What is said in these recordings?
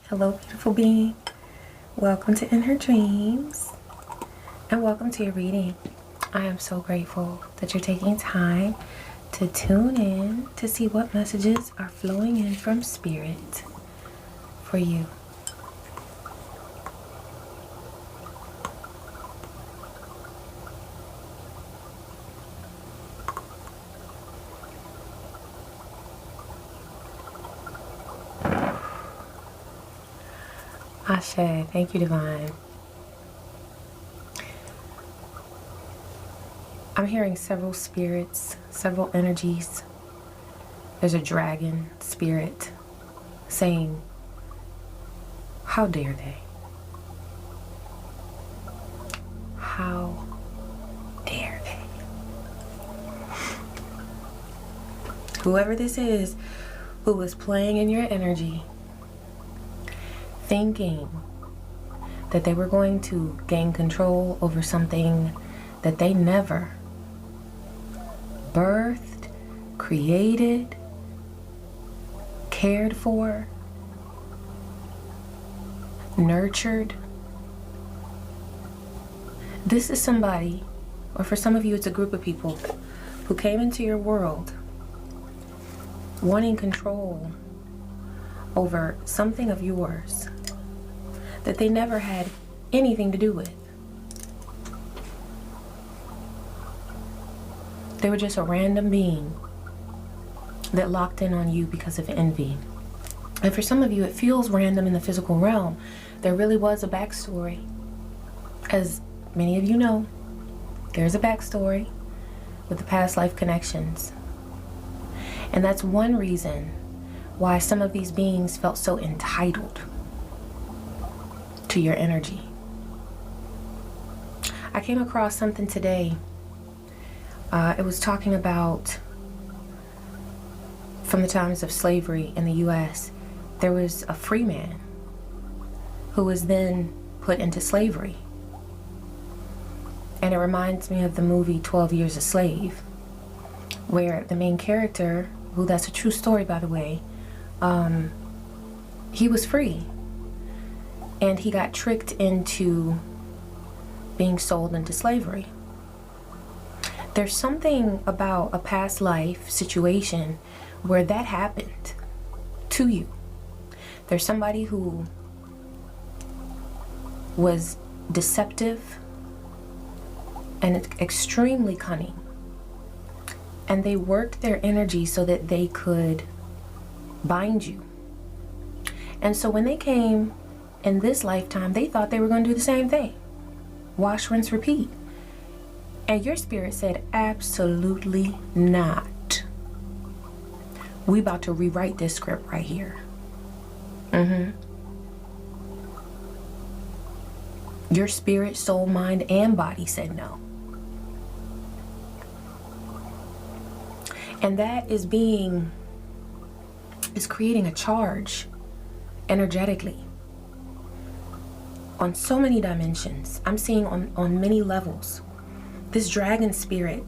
Hello, beautiful being. Welcome to In Her Dreams, and welcome to your reading. I am so grateful that you're taking time to tune in to see what messages are flowing in from Spirit for you. Ashe, thank you, Divine. I'm hearing several spirits, several energies. There's a dragon spirit saying, how dare they? How dare they? Whoever this is who is playing in your energy, thinking that they were going to gain control over something that they never birthed, created, cared for, nurtured. This is somebody, or for some of you it's a group of people, who came into your world wanting control over something of yours that they never had anything to do with. They were just a random being that locked in on you because of envy. And for some of you, it feels random in the physical realm. There really was a backstory. As many of you know, there's a backstory with the past life connections. And that's one reason why some of these beings felt so entitled to your energy. I came across something today. It was talking about from the times of slavery in the US, there was a free man who was then put into slavery. And it reminds me of the movie 12 Years a Slave, where the main character, who that's a true story by the way, he was free. And he got tricked into being sold into slavery. There's something about a past life situation where that happened to you. There's somebody who was deceptive and extremely cunning. And they worked their energy so that they could bind you. And so when they came in this lifetime, they thought they were going to do the same thing. Wash, rinse, repeat. And your spirit said, absolutely not. We about to rewrite this script right here. Your spirit, soul, mind, and body said no. And that is creating a charge energetically on so many dimensions. I'm seeing on many levels. This dragon spirit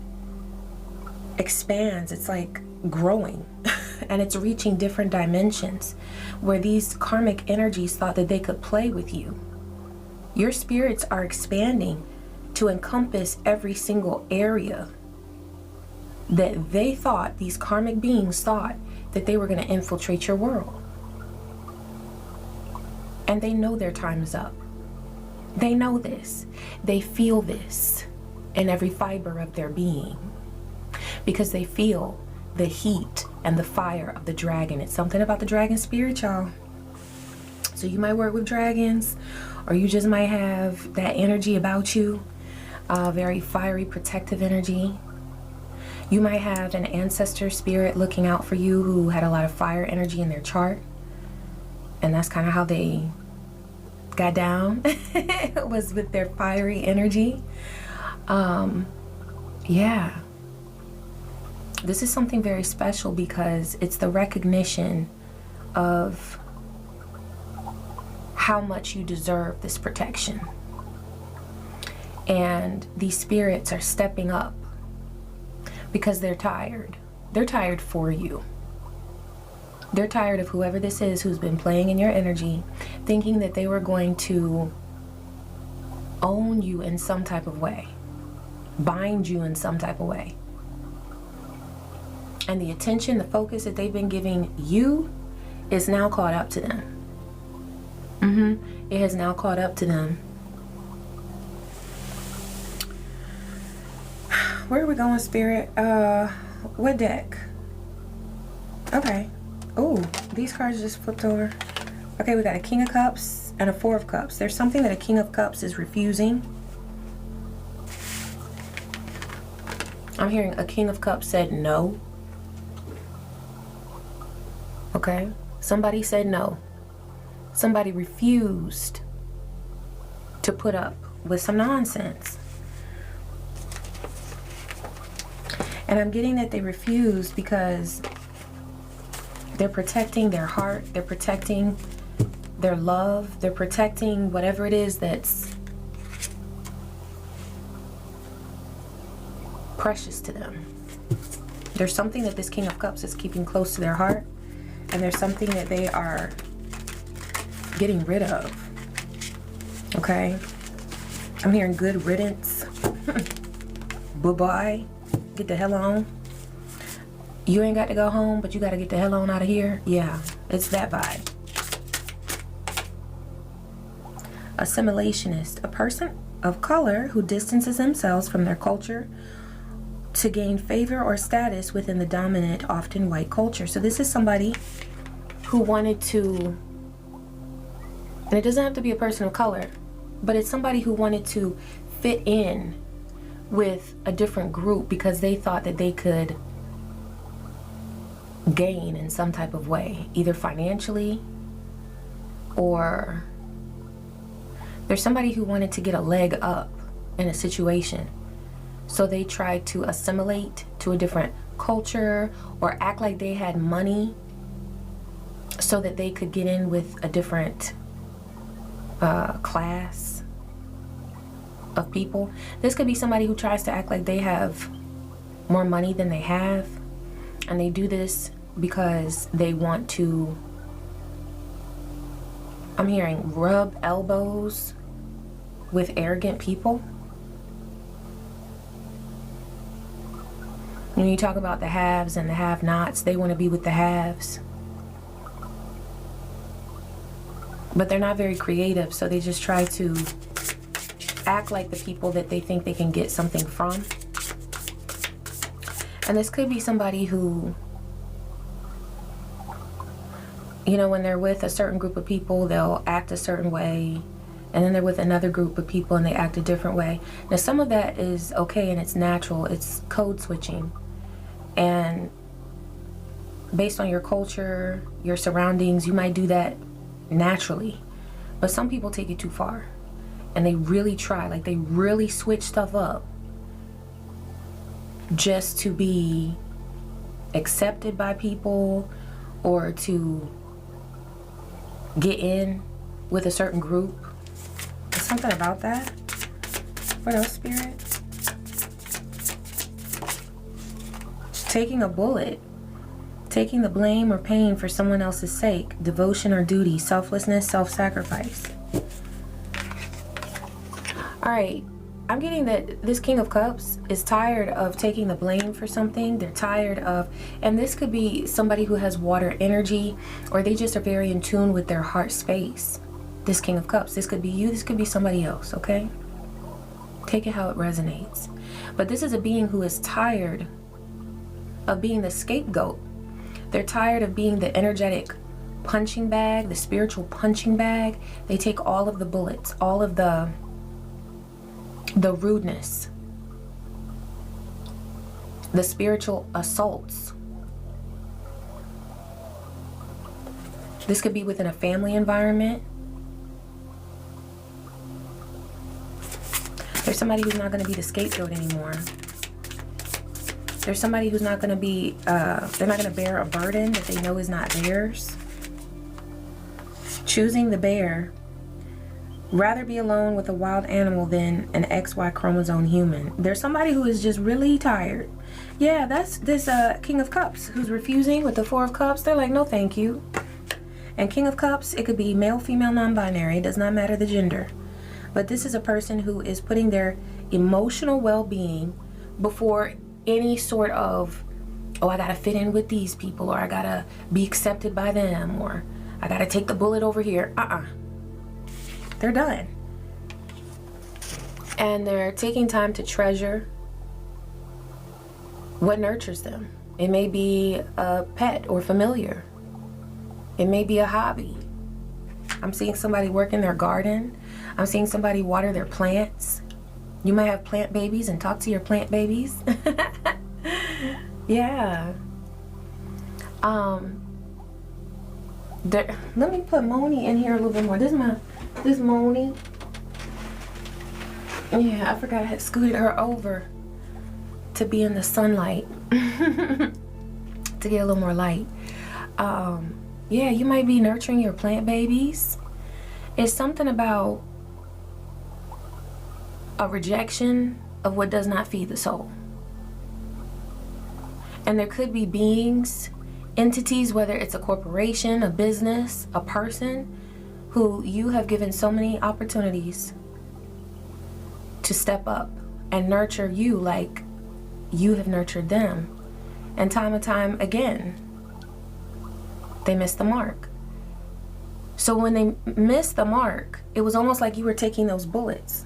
expands. It's like growing and it's reaching different dimensions where these karmic energies thought that they could play with you. Your spirits are expanding to encompass every single area that they thought, these karmic beings thought, that they were going to infiltrate your world. And they know their time is up. They know this. They feel this in every fiber of their being because they feel the heat and the fire of the dragon. It's something about the dragon spirit, y'all. So you might work with dragons, or you just might have that energy about you, very fiery, protective energy. You might have an ancestor spirit looking out for you who had a lot of fire energy in their chart. And that's kind of how they got down, was with their fiery energy. Yeah. This is something very special because it's the recognition of how much you deserve this protection. And these spirits are stepping up because they're tired. They're tired for you. They're tired of whoever this is who's been playing in your energy, thinking that they were going to own you in some type of way, bind you in some type of way. And the attention, the focus that they've been giving you is now caught up to them. It has now caught up to them. Where are we going, Spirit? What deck? Okay. Oh, these cards just flipped over. Okay, we got a King of Cups and a Four of Cups. There's something that a King of Cups is refusing. I'm hearing a King of Cups said no. Okay, somebody said no. Somebody refused to put up with some nonsense. And I'm getting that they refused because they're protecting their heart, they're protecting their love, they're protecting whatever it is that's precious to them. There's something that this King of Cups is keeping close to their heart, and there's something that they are getting rid of. Okay? I'm hearing good riddance. Bye-bye. Get the hell on. You ain't got to go home, but you got to get the hell on out of here. Yeah, it's that vibe. Assimilationist, a person of color who distances themselves from their culture to gain favor or status within the dominant, often white culture. So this is somebody who wanted to, and it doesn't have to be a person of color, but it's somebody who wanted to fit in with a different group because they thought that they could gain in some type of way, either financially or there's somebody who wanted to get a leg up in a situation. So they tried to assimilate to a different culture or act like they had money so that they could get in with a different class of people. This could be somebody who tries to act like they have more money than they have, and they do this because they want to, I'm hearing, rub elbows with arrogant people. When you talk about the haves and the have-nots, they want to be with the haves. But they're not very creative, so they just try to act like the people that they think they can get something from. And this could be somebody who, you know, when they're with a certain group of people, they'll act a certain way. And then they're with another group of people and they act a different way. Now, some of that is okay and it's natural. It's code switching. And based on your culture, your surroundings, you might do that naturally. But some people take it too far. And they really try, like they really switch stuff up just to be accepted by people or to get in with a certain group. There's something about that. What else, Spirit? Taking a bullet. Taking the blame or pain for someone else's sake. Devotion or duty. Selflessness, self-sacrifice. Alright, I'm getting that this King of Cups is tired of taking the blame for something. They're tired of, and this could be somebody who has water energy, or they just are very in tune with their heart space. This King of Cups, this could be you, this could be somebody else, okay? Take it how it resonates. But this is a being who is tired of being the scapegoat. They're tired of being the energetic punching bag, the spiritual punching bag. They take all of the bullets, all of the rudeness, the spiritual assaults. This could be within a family environment. There's somebody who's not going to be the scapegoat anymore. There's somebody who's not going to be, they're not going to bear a burden that they know is not theirs. Choosing the bear. Rather be alone with a wild animal than an XY chromosome human. There's somebody who is just really tired Yeah, that's this King of Cups who's refusing with the Four of Cups. They're like, no thank you. And King of Cups, it could be male, female, non-binary. It does not matter the gender. But this is a person who is putting their emotional well-being before any sort of, oh, I gotta fit in with these people, or I gotta be accepted by them, or I gotta take the bullet over here. They're done. And they're taking time to treasure what nurtures them. It may be a pet or familiar. It may be a hobby. I'm seeing somebody work in their garden. I'm seeing somebody water their plants. You might have plant babies and talk to your plant babies. Yeah. Let me put Moni in here a little bit more. This Moni. Yeah, I forgot I had scooted her over to be in the sunlight. To get a little more light. Yeah, you might be nurturing your plant babies. It's something about a rejection of what does not feed the soul. And there could be beings, entities, whether it's a corporation, a business, a person, who you have given so many opportunities to step up and nurture you like you have nurtured them. And time again, they missed the mark. So when they missed the mark, it was almost like you were taking those bullets,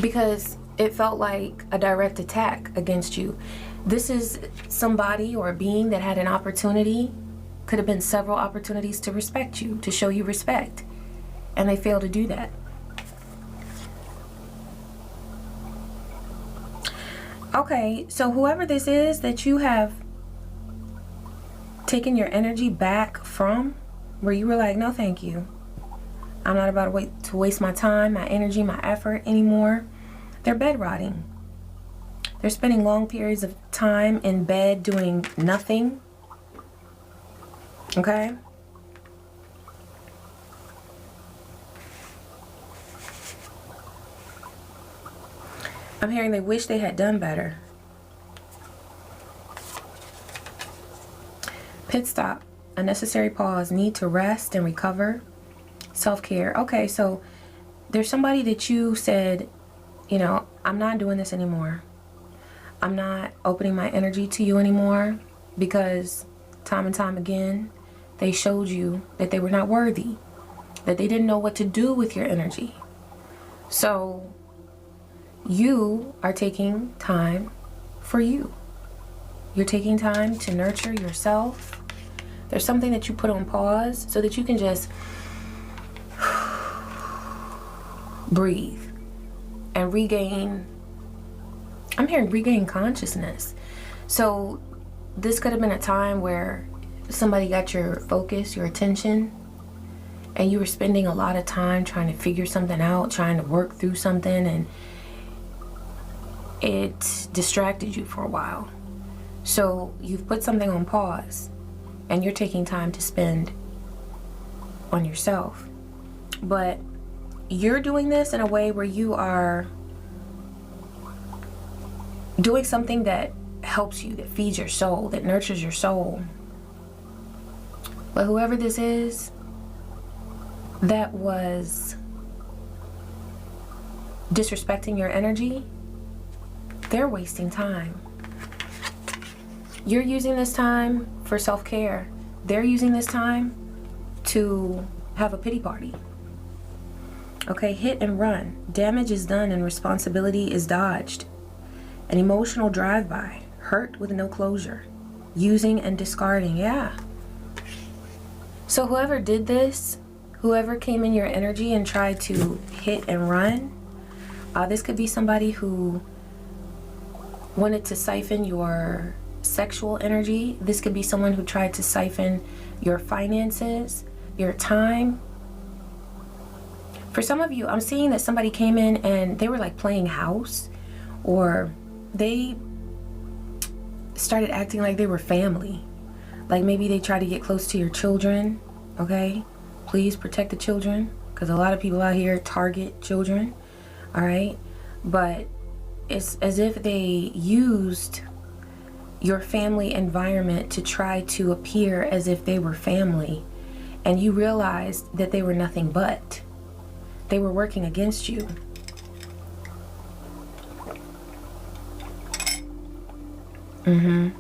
because it felt like a direct attack against you. This is somebody or a being that had an opportunity, could have been several opportunities to respect you, to show you respect, and they failed to do that. Okay, so whoever this is that you have taken your energy back from, where you were like, no thank you, I'm not about to waste my time, my energy, my effort anymore. They're bed rotting. They're spending long periods of time in bed doing nothing. Okay? I'm hearing they wish they had done better. Pit stop. A necessary pause. Need to rest and recover. Self-care. Okay, so there's somebody that you said, you know, I'm not doing this anymore. I'm not opening my energy to you anymore, because time and time again, they showed you that they were not worthy, that they didn't know what to do with your energy. So you are taking time for you. You're taking time to nurture yourself. There's something that you put on pause so that you can just breathe and regain, I'm hearing regain consciousness. So this could have been a time where somebody got your focus, your attention, and you were spending a lot of time trying to figure something out, trying to work through something, and it distracted you for a while. So you've put something on pause and you're taking time to spend on yourself. But you're doing this in a way where you are doing something that helps you, that feeds your soul, that nurtures your soul. But whoever this is that was disrespecting your energy, they're wasting time. You're using this time for self-care. They're using this time to have a pity party. Okay, hit and run. Damage is done and responsibility is dodged. An emotional drive-by. Hurt with no closure. Using and discarding, yeah. So whoever did this, whoever came in your energy and tried to hit and run, this could be somebody who wanted to siphon your sexual energy. This could be someone who tried to siphon your finances, your time. For some of you, I'm seeing that somebody came in and they were like playing house, or they started acting like they were family. Like maybe they tried to get close to your children. Okay, please protect the children, because a lot of people out here target children. All right, but it's as if they used your family environment to try to appear as if they were family, and you realized that they were nothing but. They were working against you. And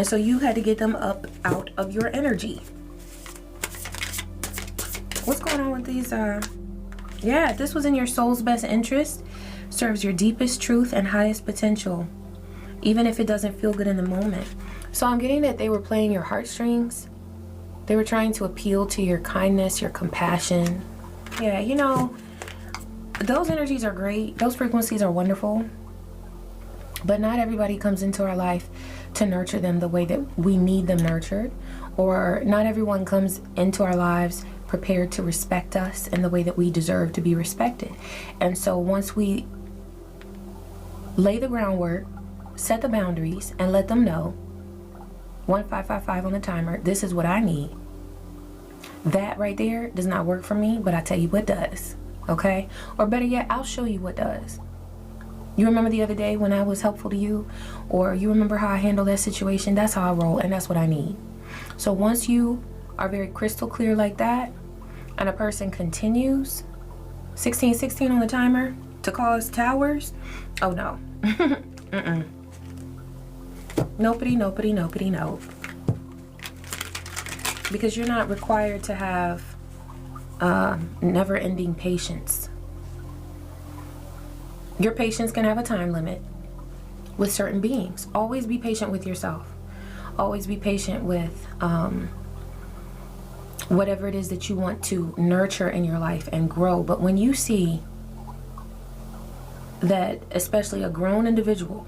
so you had to get them up out of your energy. What's going on with these? Yeah, this was in your soul's best interest, serves your deepest truth and highest potential, even if it doesn't feel good in the moment. So I'm getting that they were playing your heartstrings. They were trying to appeal to your kindness, your compassion. Yeah, you know, those energies are great. Those frequencies are wonderful. But not everybody comes into our life to nurture them the way that we need them nurtured. Or not everyone comes into our lives prepared to respect us in the way that we deserve to be respected. And so once we lay the groundwork, set the boundaries, and let them know, 1555 on the timer, this is what I need. That right there does not work for me, but I tell you what does, okay? Or better yet, I'll show you what does. You remember the other day when I was helpful to you? Or you remember how I handled that situation? That's how I roll, and that's what I need. So once you are very crystal clear like that, and a person continues, 1616 on the timer, to cause towers, oh no. Nopity, nopity, nopity, nope. Because you're not required to have never-ending patience. Your patience can have a time limit with certain beings. Always be patient with yourself. Always be patient with whatever it is that you want to nurture in your life and grow. But when you see that, especially a grown individual,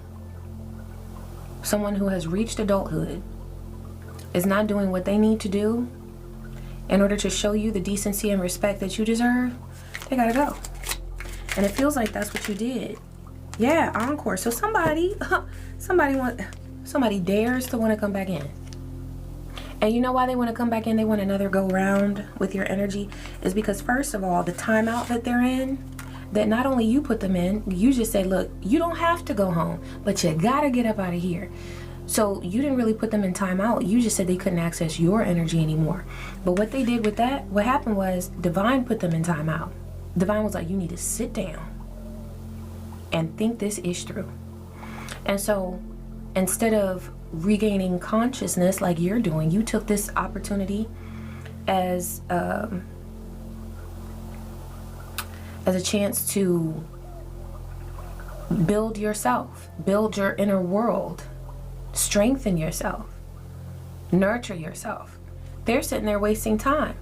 someone who has reached adulthood, is not doing what they need to do in order to show you the decency and respect that you deserve, they gotta go. And it feels like that's what you did. Yeah, encore. So somebody dares to want to come back in. And you know why they want to come back in? They want another go round with your energy. Is because first of all, the timeout that they're in, that not only you put them in, you just said, look, you don't have to go home, but you gotta get up out of here. So you didn't really put them in timeout. You just said they couldn't access your energy anymore. But what they did with that, what happened was Divine put them in timeout. Divine was like, you need to sit down and think this ish through. And so instead of regaining consciousness like you're doing, you took this opportunity as a chance to build yourself, build your inner world, strengthen yourself, nurture yourself. They're sitting there wasting time.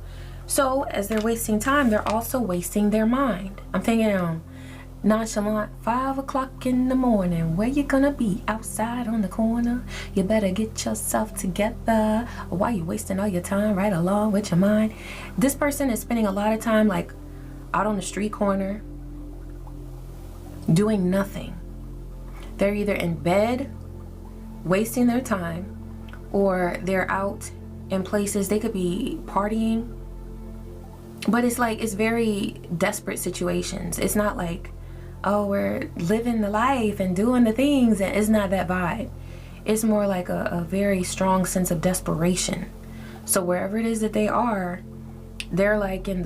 So as they're wasting time, they're also wasting their mind. I'm thinking nonchalant, 5 o'clock in the morning, where you gonna be? Outside on the corner? You better get yourself together, or why you wasting all your time right along with your mind? This person is spending a lot of time like out on the street corner doing nothing. They're either in bed wasting their time, or they're out in places. They could be partying, but it's like, it's very desperate situations. It's not like, oh, we're living the life and doing the things, and it's not that vibe. It's more like a very strong sense of desperation. So wherever it is that they are, they're like in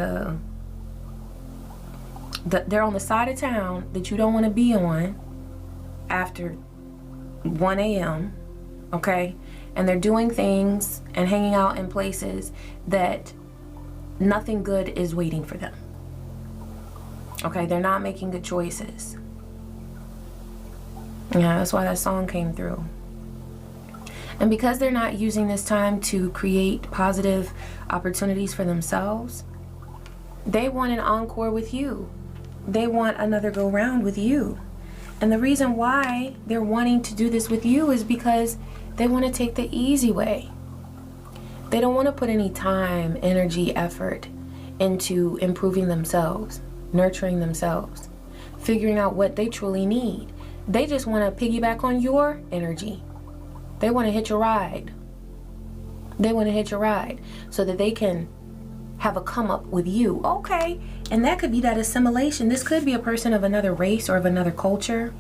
they're on the side of town that you don't want to be on after 1 a.m. okay? And they're doing things and hanging out in places that nothing good is waiting for them. Okay, they're not making good choices. Yeah, that's why that song came through. And because they're not using this time to create positive opportunities for themselves, they want an encore with you. They want another go round with you. And the reason why they're wanting to do this with you is because they want to take the easy way. They don't want to put any time, energy, effort into improving themselves, nurturing themselves, figuring out what they truly need. They just want to piggyback on your energy. They want to hitch a ride. They want to hitch a ride so that they can have a come up with you. Okay, and that could be that assimilation. This could be a person of another race or of another culture.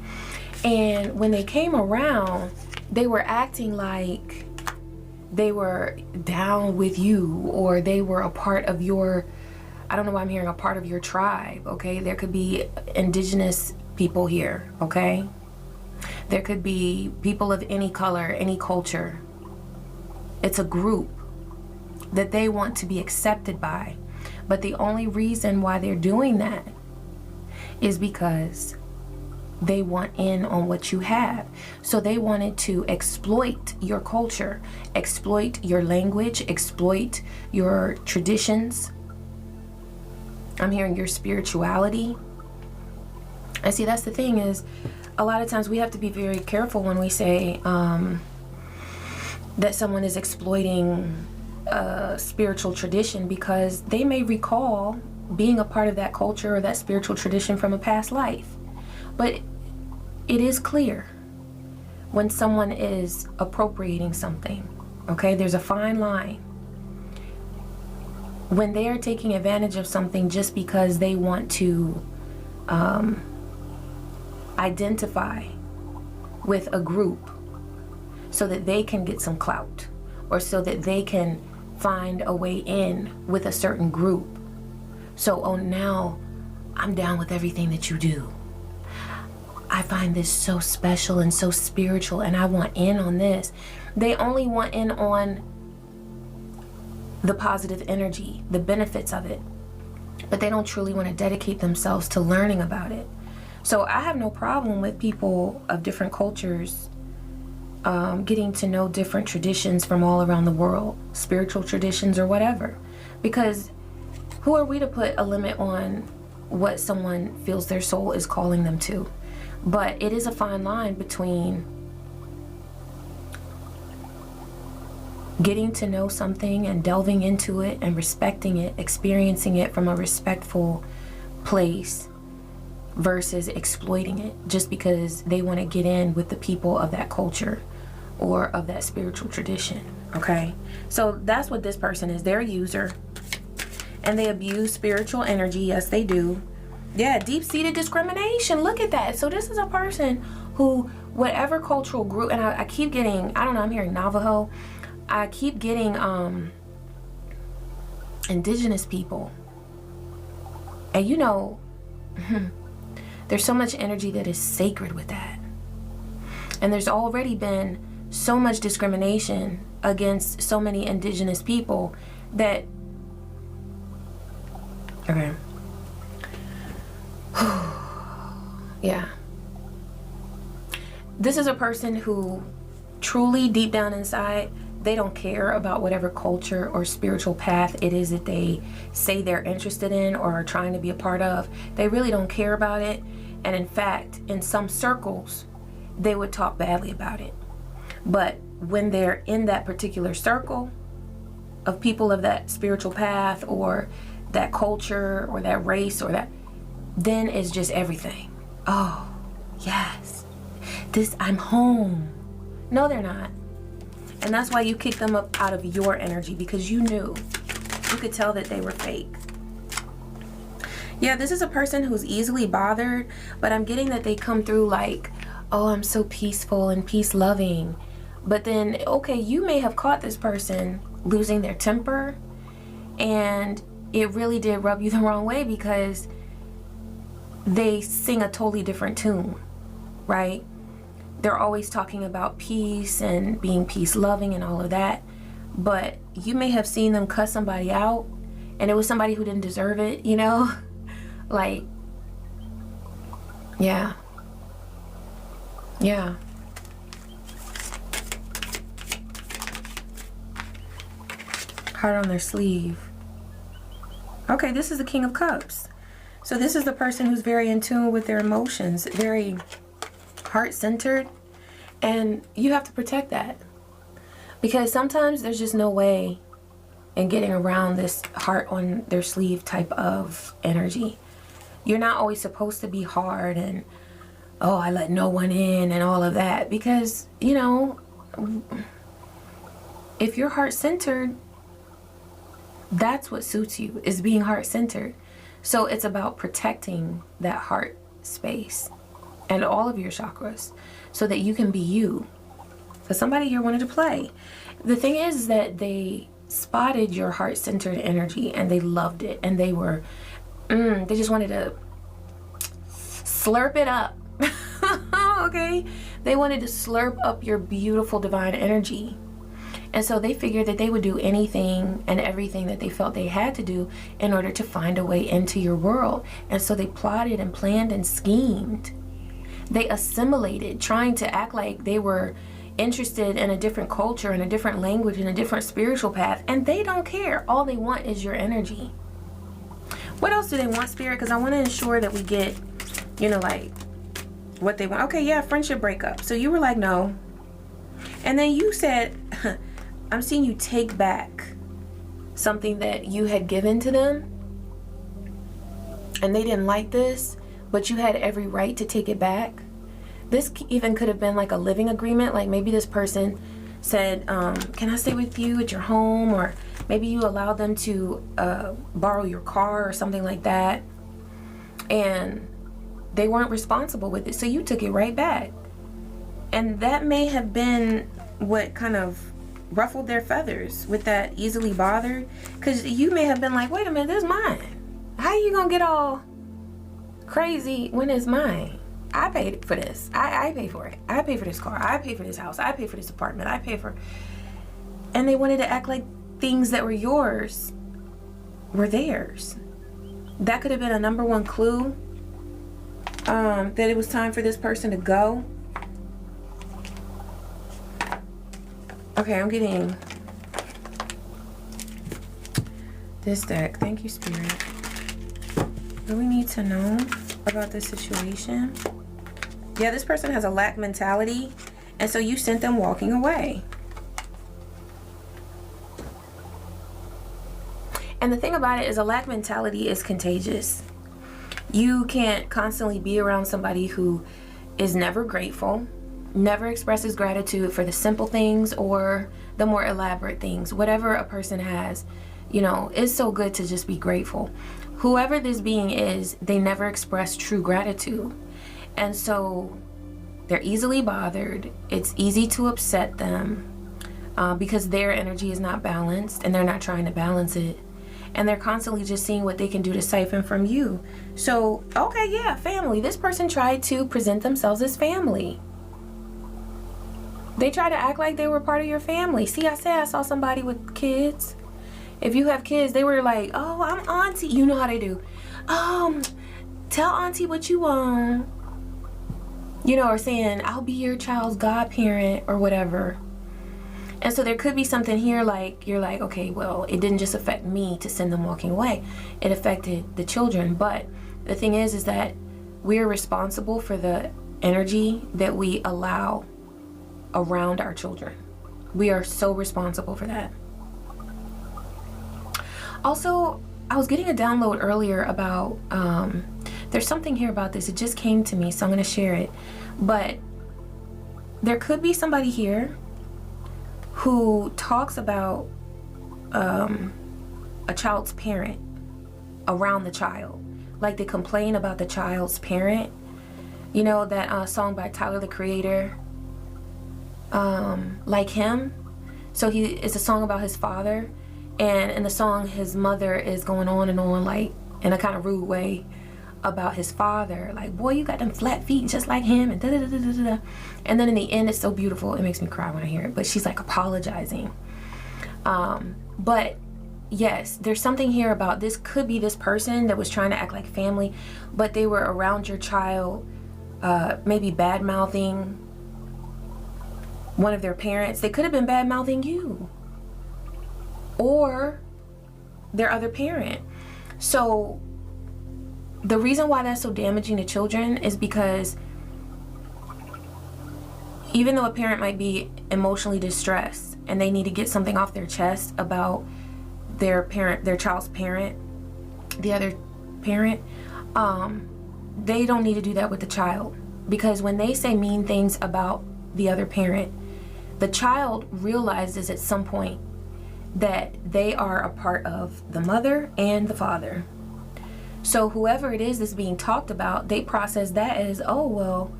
And when they came around, they were acting like they were down with you, or they were a part of your, I don't know why I'm hearing a part of your tribe, okay? There could be indigenous people here, okay? There could be people of any color, any culture. It's a group that they want to be accepted by. But the only reason why they're doing that is because they want in on what you have. So they wanted to exploit your culture, exploit your language, exploit your traditions. I'm hearing your spirituality. And see, that's the thing, is a lot of times we have to be very careful when we say that someone is exploiting a spiritual tradition, because they may recall being a part of that culture or that spiritual tradition from a past life. But it is clear when someone is appropriating something, okay? There's a fine line. When they are taking advantage of something just because they want to identify with a group so that they can get some clout, or so that they can find a way in with a certain group. So, oh, now I'm down with everything that you do. I find this so special and so spiritual, and I want in on this. They only want in on the positive energy, the benefits of it, but they don't truly want to dedicate themselves to learning about it. So I have no problem with people of different cultures getting to know different traditions from all around the world, spiritual traditions or whatever, because who are we to put a limit on what someone feels their soul is calling them to? But it is a fine line between getting to know something and delving into it and respecting it, experiencing it from a respectful place, versus exploiting it just because they want to get in with the people of that culture or of that spiritual tradition, okay? So that's what this person is. They're a user, and they abuse spiritual energy. Yes, they do. Yeah, deep-seated discrimination. Look at that. So this is a person who, whatever cultural group, and I keep getting, I don't know, I'm hearing Navajo. I keep getting indigenous people. And you know, there's so much energy that is sacred with that. And there's already been so much discrimination against so many indigenous people that, okay. Yeah. This is a person who truly deep down inside, they don't care about whatever culture or spiritual path it is that they say they're interested in or are trying to be a part of. They really don't care about it. And in fact, in some circles, they would talk badly about it. But when they're in that particular circle of people of that spiritual path or that culture or that race or that, then it's just everything. Oh, yes. I'm home. No, they're not. And that's why you kick them up out of your energy, because you knew. You could tell that they were fake. Yeah, this is a person who's easily bothered, but I'm getting that they come through like, oh, I'm so peaceful and peace loving. But then, okay, you may have caught this person losing their temper, and it really did rub you the wrong way because they sing a totally different tune, right? They're always talking about peace and being peace loving and all of that, but you may have seen them cuss somebody out and it was somebody who didn't deserve it, you know? Like, yeah. Yeah. Heart on their sleeve. Okay, this is the King of Cups. So this is the person who's very in tune with their emotions, very heart-centered, and you have to protect that, because sometimes there's just no way in getting around this heart on their sleeve type of energy. You're not always supposed to be hard and, oh, I let no one in and all of that, because, you know, if you're heart-centered, That's what suits you, is being heart-centered. So it's about protecting that heart space and all of your chakras so that you can be you. Because somebody here wanted to play. The thing is that they spotted your heart-centered energy and they loved it, and they were, they just wanted to slurp it up. Okay? They wanted to slurp up your beautiful divine energy. And so they figured that they would do anything and everything that they felt they had to do in order to find a way into your world. And so they plotted and planned and schemed. They assimilated, trying to act like they were interested in a different culture and a different language and a different spiritual path. And they don't care. All they want is your energy. What else do they want, Spirit? Because I want to ensure that we get, you know, like what they want. Okay, yeah, friendship breakup. So you were like, no. And then you said, I'm seeing you take back something that you had given to them. And they didn't like this, but you had every right to take it back. This even could have been like a living agreement. Like maybe this person said, can I stay with you at your home? Or maybe you allowed them to borrow your car or something like that. And they weren't responsible with it. So you took it right back. And that may have been what kind of ruffled their feathers with that easily bothered. Because you may have been like, wait a minute, this is mine. How are you going to get all crazy when it's mine? I paid for this. I pay for it. I pay for this car. I pay for this house. I pay for this apartment. I pay for... And they wanted to act like things that were yours were theirs. That could have been a number one clue that it was time for this person to go. Okay, I'm getting this deck. Thank you, Spirit. What do we need to know about this situation? Yeah, this person has a lack mentality, and so you sent them walking away. And the thing about it is a lack mentality is contagious. You can't constantly be around somebody who is never grateful, never expresses gratitude for the simple things or the more elaborate things. Whatever a person has, you know, it's so good to just be grateful. Whoever this being is, they never express true gratitude. And so they're easily bothered. It's easy to upset them because their energy is not balanced and they're not trying to balance it. And they're constantly just seeing what they can do to siphon from you. So, okay, yeah, family. This person tried to present themselves as family. They tried to act like they were part of your family. See, I said I saw somebody with kids. If you have kids, they were like, oh, I'm auntie. You know how they do. Tell auntie what you want. You know, or saying, I'll be your child's godparent or whatever. And so there could be something here like, you're like, okay, well, it didn't just affect me to send them walking away. It affected the children. But the thing is that we're responsible for the energy that we allow around our children. We are so responsible for that. Also, I was getting a download earlier about, there's something here about this. It just came to me, so I'm going to share it. But there could be somebody here who talks about a child's parent around the child. Like they complain about the child's parent. You know that song by Tyler, the Creator? Like Him. So it's a song about his father. And in the song, his mother is going on and on, like in a kind of rude way about his father. Like, boy, you got them flat feet just like him, and da da da da da da. And then in the end, it's so beautiful. It makes me cry when I hear it. But she's like apologizing. But yes, there's something here about this. Could be this person that was trying to act like family, but they were around your child, maybe bad mouthing one of their parents. They could have been bad mouthing you or their other parent. So the reason why that's so damaging to children is because even though a parent might be emotionally distressed and they need to get something off their chest about their parent, their child's parent, the other parent, they don't need to do that with the child. Because when they say mean things about the other parent, the child realizes at some point that they are a part of the mother and the father. So whoever it is that's being talked about, they process that as, oh, well,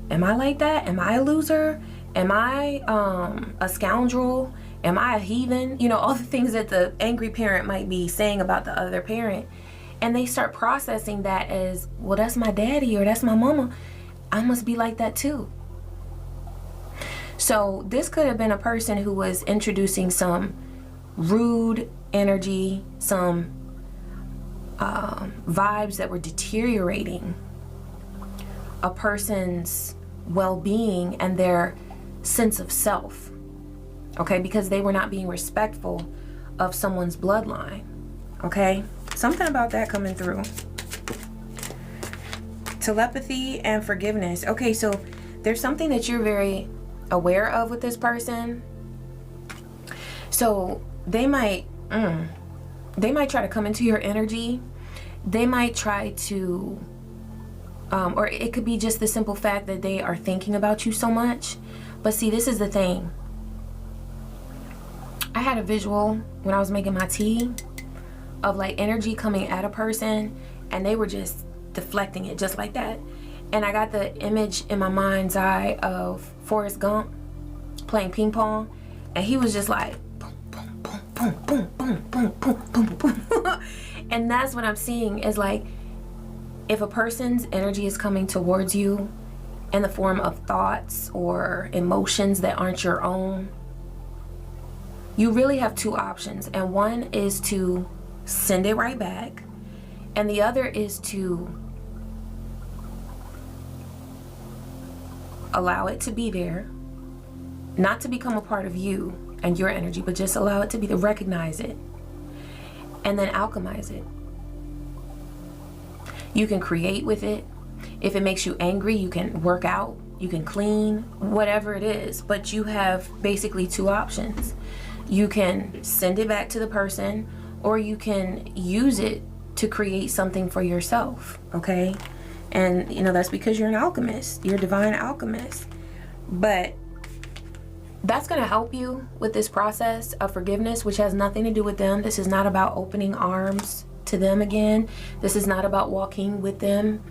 am I like that? Am I a loser? Am I a scoundrel? Am I a heathen? You know, all the things that the angry parent might be saying about the other parent. And they start processing that as, well, that's my daddy or that's my mama. I must be like that too. So this could have been a person who was introducing some rude energy, some vibes that were deteriorating a person's well-being and their sense of self, okay, because they were not being respectful of someone's bloodline, okay? Something about that coming through. Telepathy and forgiveness. Okay, so there's something that you're very aware of with this person. So they might try to come into your energy. They might try to, or it could be just the simple fact that they are thinking about you so much. But see, this is the thing. I had a visual when I was making my tea of like energy coming at a person and they were just deflecting it just like that. And I got the image in my mind's eye of Forrest Gump playing ping pong, and he was just like boom, boom, boom, boom, boom, boom, boom, boom, boom, boom. And that's what I'm seeing is like, if a person's energy is coming towards you in the form of thoughts or emotions that aren't your own, you really have two options. And one is to send it right back, and the other is to allow it to be there, not to become a part of you and your energy, but just allow it to be there, recognize it, and then alchemize it. You can create with it. If it makes you angry, you can work out, you can clean, whatever it is. But you have basically two options. You can send it back to the person, or you can use it to create something for yourself, okay? And you know, that's because you're an alchemist, you're a divine alchemist. But that's going to help you with this process of forgiveness, which has nothing to do with them. This is not about opening arms to them again. This is not about walking with them,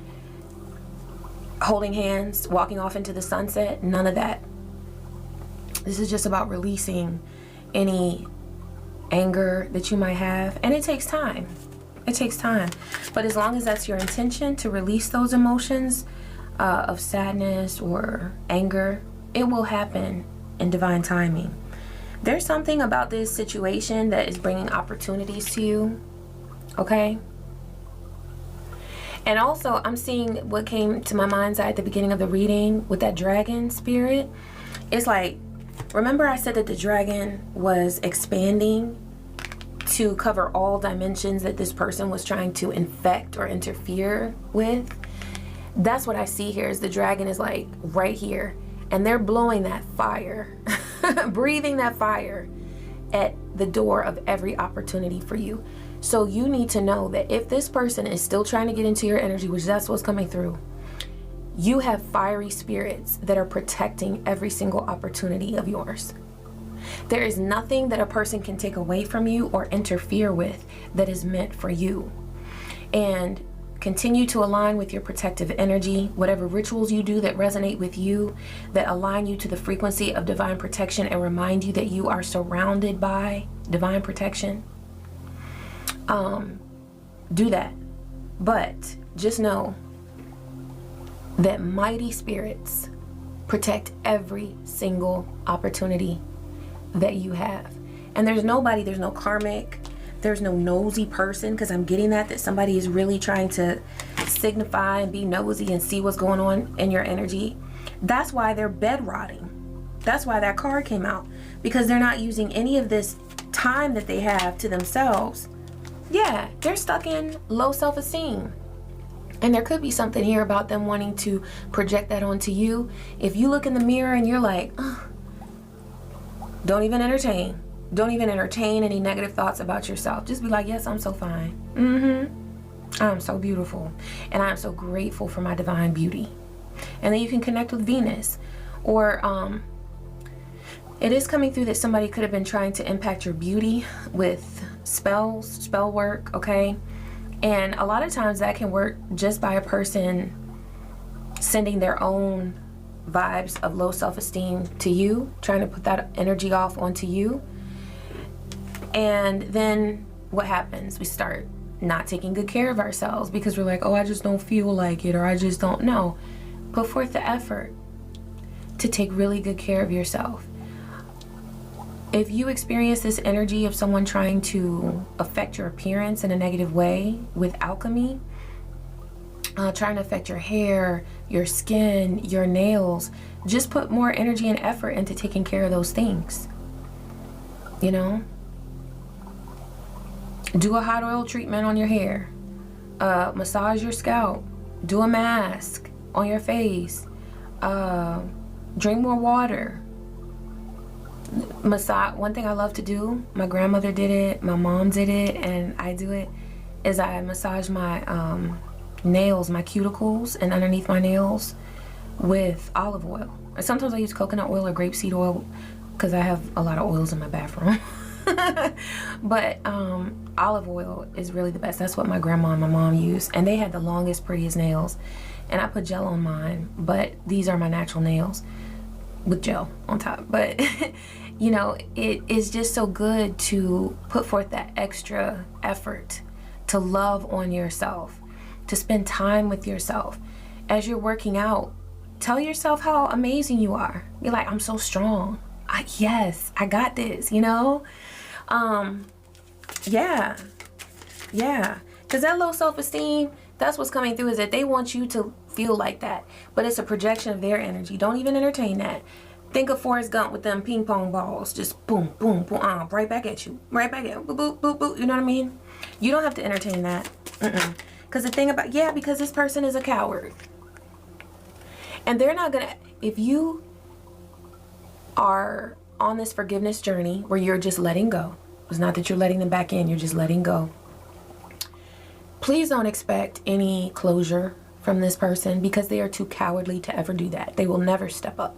holding hands, walking off into the sunset. None of that. This is just about releasing any anger that you might have. And it takes time. It takes time. But as long as that's your intention to release those emotions of sadness or anger, it will happen in divine timing. There's something about this situation that is bringing opportunities to you, okay? And also, I'm seeing what came to my mind's eye at the beginning of the reading with that dragon spirit. It's like, remember I said that the dragon was expanding to cover all dimensions that this person was trying to infect or interfere with? That's what I see here, is the dragon is like right here, and they're blowing that fire, breathing that fire at the door of every opportunity for you. So you need to know that if this person is still trying to get into your energy, which that's what's coming through, you have fiery spirits that are protecting every single opportunity of yours. There is nothing that a person can take away from you or interfere with that is meant for you. And continue to align with your protective energy, whatever rituals you do that resonate with you, that align you to the frequency of divine protection and remind you that you are surrounded by divine protection. Do that. But just know that mighty spirits protect every single opportunity that you have. And there's nobody, there's no karmic, there's no nosy person, because I'm getting that somebody is really trying to signify and be nosy and see what's going on in your energy. That's why they're bed rotting. That's why that card came out, because they're not using any of this time that they have to themselves. Yeah, they're stuck in low self-esteem. And there could be something here about them wanting to project that onto you. If you look in the mirror and you're like, ugh, don't even entertain. Don't even entertain any negative thoughts about yourself. Just be like, yes, I'm so fine. I'm so beautiful. And I'm so grateful for my divine beauty. And then you can connect with Venus. Or It is coming through that somebody could have been trying to impact your beauty with spells, spell work, okay? And a lot of times that can work just by a person sending their own vibes of low self-esteem to you, trying to put that energy off onto you. And then what happens? We start not taking good care of ourselves because we're like, oh, I just don't feel like it, or I just don't know. Put forth the effort to take really good care of yourself. If you experience this energy of someone trying to affect your appearance in a negative way with alchemy, trying to affect your hair, your skin, your nails, just put more energy and effort into taking care of those things. You know? Do a hot oil treatment on your hair. Massage your scalp. Do a mask on your face. Drink more water. Massage. One thing I love to do, my grandmother did it, my mom did it, and I do it, is I massage my nails, my cuticles, and underneath my nails with olive oil. Or sometimes I use coconut oil or grapeseed oil because I have a lot of oils in my bathroom. But olive oil is really the best. That's what my grandma and my mom used, and they had the longest, prettiest nails. And I put gel on mine, but these are my natural nails with gel on top. But you know, it is just so good to put forth that extra effort to love on yourself, to spend time with yourself. As you're working out, tell yourself how amazing you are. You're like, I'm so strong. Yes, I got this, you know? Yeah. Because that low self-esteem, that's what's coming through, is that they want you to feel like that. But it's a projection of their energy. Don't even entertain that. Think of Forrest Gump with them ping pong balls. Just boom, boom, boom, right back at you. Right back at you. Boop, boop, boop, boop. You know what I mean? You don't have to entertain that. Because the thing about, because this person is a coward. And they're not going to, if you are on this forgiveness journey where you're just letting go, it's not that you're letting them back in, you're just letting go. Please don't expect any closure from this person because they are too cowardly to ever do that. They will never step up.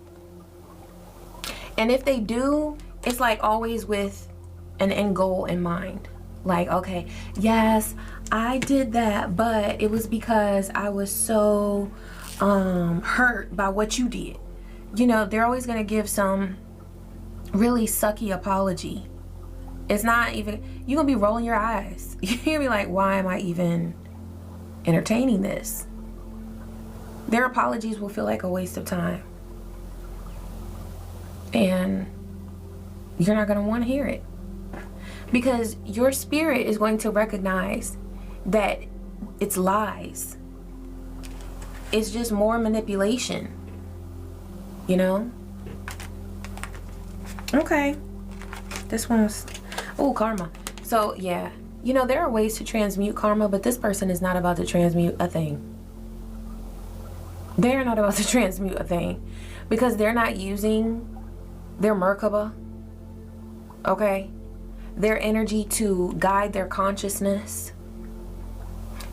And if they do, it's like always with an end goal in mind. Like, okay, yes, I did that, but it was because I was so hurt by what you did. You know, they're always going to give some really sucky apology. It's not even, you're going to be rolling your eyes. You're going to be like, why am I even entertaining this? Their apologies will feel like a waste of time. And you're not going to want to hear it. Because your spirit is going to recognize that it's lies. It's just more manipulation. You know? Okay. This one's, oh, karma. So, yeah. You know, there are ways to transmute karma, but this person is not about to transmute a thing. They're not about to transmute a thing. Because they're not using their Merkaba, okay? Their energy to guide their consciousness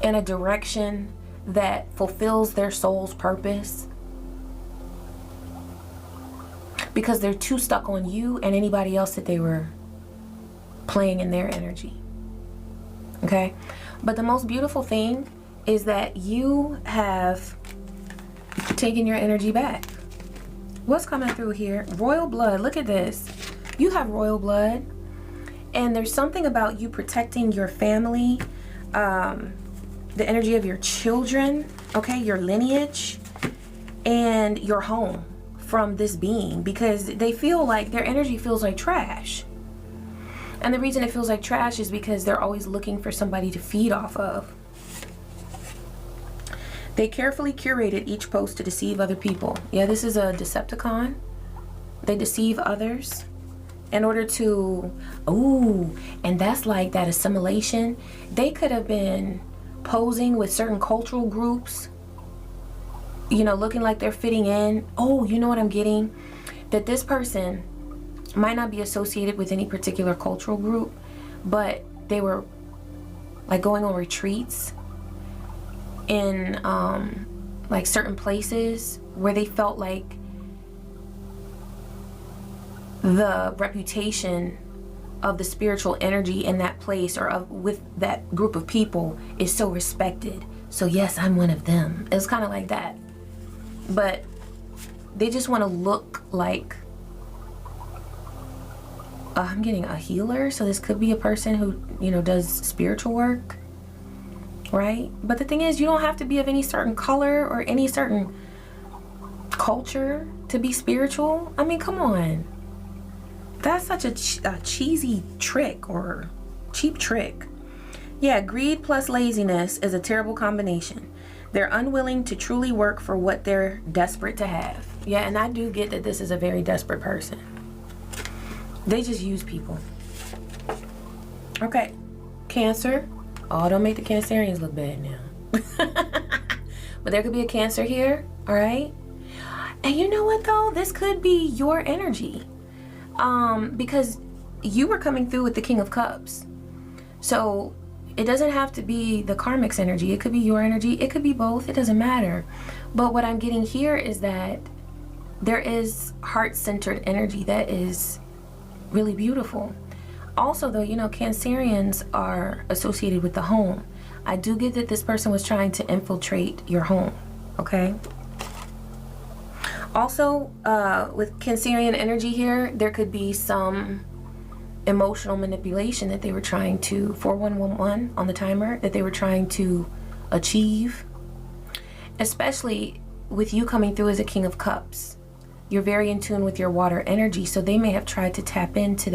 in a direction that fulfills their soul's purpose. Because they're too stuck on you and anybody else that they were playing in their energy. Okay? But the most beautiful thing is that you have taken your energy back. What's coming through here? Royal blood. Look at this. You have royal blood. And there's something about you protecting your family, the energy of your children, okay, your lineage, and your home from this being, because they feel like their energy feels like trash. And the reason it feels like trash is because they're always looking for somebody to feed off of. They carefully curated each post to deceive other people. Yeah, this is a Decepticon. They deceive others in order to, and that's like that assimilation. They could have been posing with certain cultural groups, you know, looking like they're fitting in. Oh, you know what I'm getting? That this person might not be associated with any particular cultural group, but they were like going on retreats in like certain places where they felt like the reputation of the spiritual energy in that place or with that group of people is so respected. So yes, I'm one of them. It's kind of like that. But they just want to look like, I'm getting a healer. So this could be a person who, you know, does spiritual work, right? But the thing is, you don't have to be of any certain color or any certain culture to be spiritual. I mean, come on. That's such a cheesy trick or cheap trick. Yeah, greed plus laziness is a terrible combination. They're unwilling to truly work for what they're desperate to have. Yeah, and I do get that this is a very desperate person. They just use people. Okay, Cancer. Oh, don't make the Cancerians look bad now. But there could be a Cancer here, all right? And you know what though? This could be your energy. Because you were coming through with the King of Cups. So it doesn't have to be the karmic's energy. It could be your energy. It could be both. It doesn't matter. But what I'm getting here is that there is heart-centered energy that is really beautiful. Also though, you know, Cancerians are associated with the home. I do get that this person was trying to infiltrate your home, okay? Also, with Cancerian energy here, there could be some emotional manipulation that they were trying to, 4111 on the timer, that they were trying to achieve. Especially with you coming through as a King of Cups. You're very in tune with your water energy, so they may have tried to tap into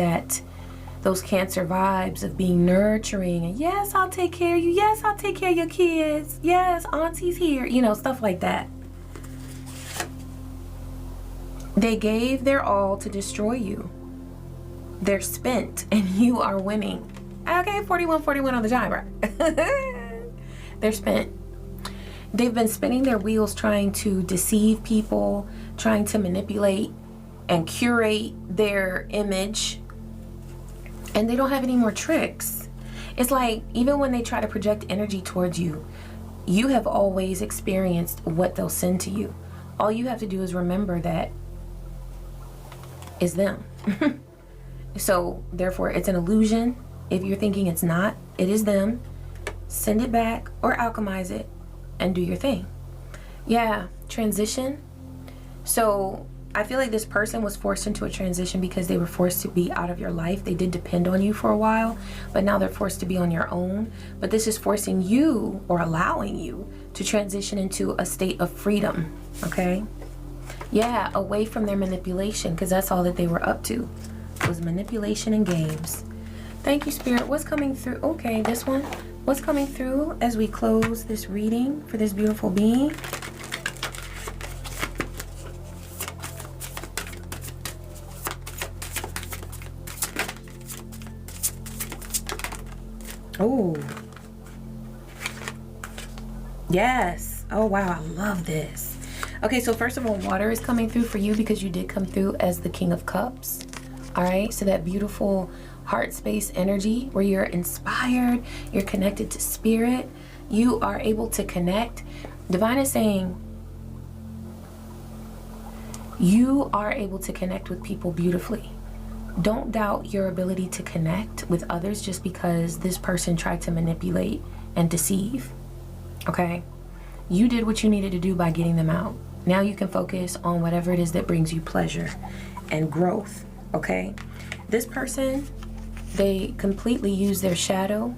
those Cancer vibes of being nurturing. And yes, I'll take care of you. Yes, I'll take care of your kids. Yes, auntie's here. You know, stuff like that. They gave their all to destroy you. They're spent and you are winning. Okay, 4141 on the timer. They're spent. They've been spinning their wheels trying to deceive people, trying to manipulate and curate their image. And they don't have any more tricks. It's like, even when they try to project energy towards you, you have always experienced what they'll send to you. All you have to do is remember that is them. So therefore it's an illusion. If you're thinking it's not, it is them. Send it back or alchemize it and do your thing. Yeah, transition. So I feel like this person was forced into a transition because they were forced to be out of your life. They did depend on you for a while, but now they're forced to be on your own. But this is forcing you or allowing you to transition into a state of freedom, okay? Yeah, away from their manipulation, because that's all that they were up to, was manipulation and games. Thank you, Spirit. What's coming through? Okay, this one. What's coming through as we close this reading for this beautiful being? Oh. Yes. Oh, wow. I love this. Okay, so first of all, water is coming through for you because you did come through as the King of Cups. All right, so that beautiful heart space energy where you're inspired, you're connected to spirit, you are able to connect. Divine is saying you are able to connect with people beautifully. Don't doubt your ability to connect with others just because this person tried to manipulate and deceive. Okay? You did what you needed to do by getting them out. Now you can focus on whatever it is that brings you pleasure and growth. Okay? This person, they completely use their shadow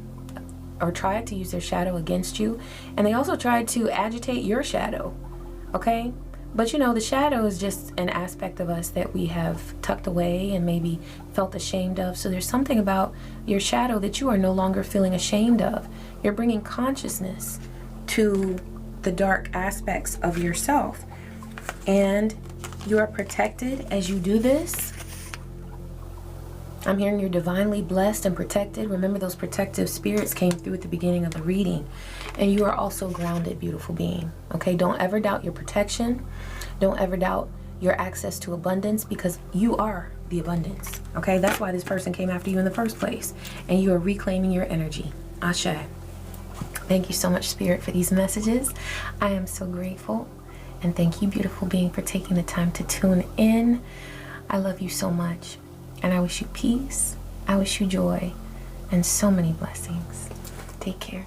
or tried to use their shadow against you. And they also tried to agitate your shadow. Okay? But you know, the shadow is just an aspect of us that we have tucked away and maybe felt ashamed of. So there's something about your shadow that you are no longer feeling ashamed of. You're bringing consciousness to the dark aspects of yourself. And you are protected as you do this. I'm hearing you're divinely blessed and protected. Remember, those protective spirits came through at the beginning of the reading. And you are also grounded, beautiful being. Okay, don't ever doubt your protection. Don't ever doubt your access to abundance, because you are the abundance. Okay, that's why this person came after you in the first place. And you are reclaiming your energy. Ashe. Thank you so much, Spirit, for these messages. I am so grateful. And thank you, beautiful being, for taking the time to tune in. I love you so much, and I wish you peace, I wish you joy, and so many blessings. Take care.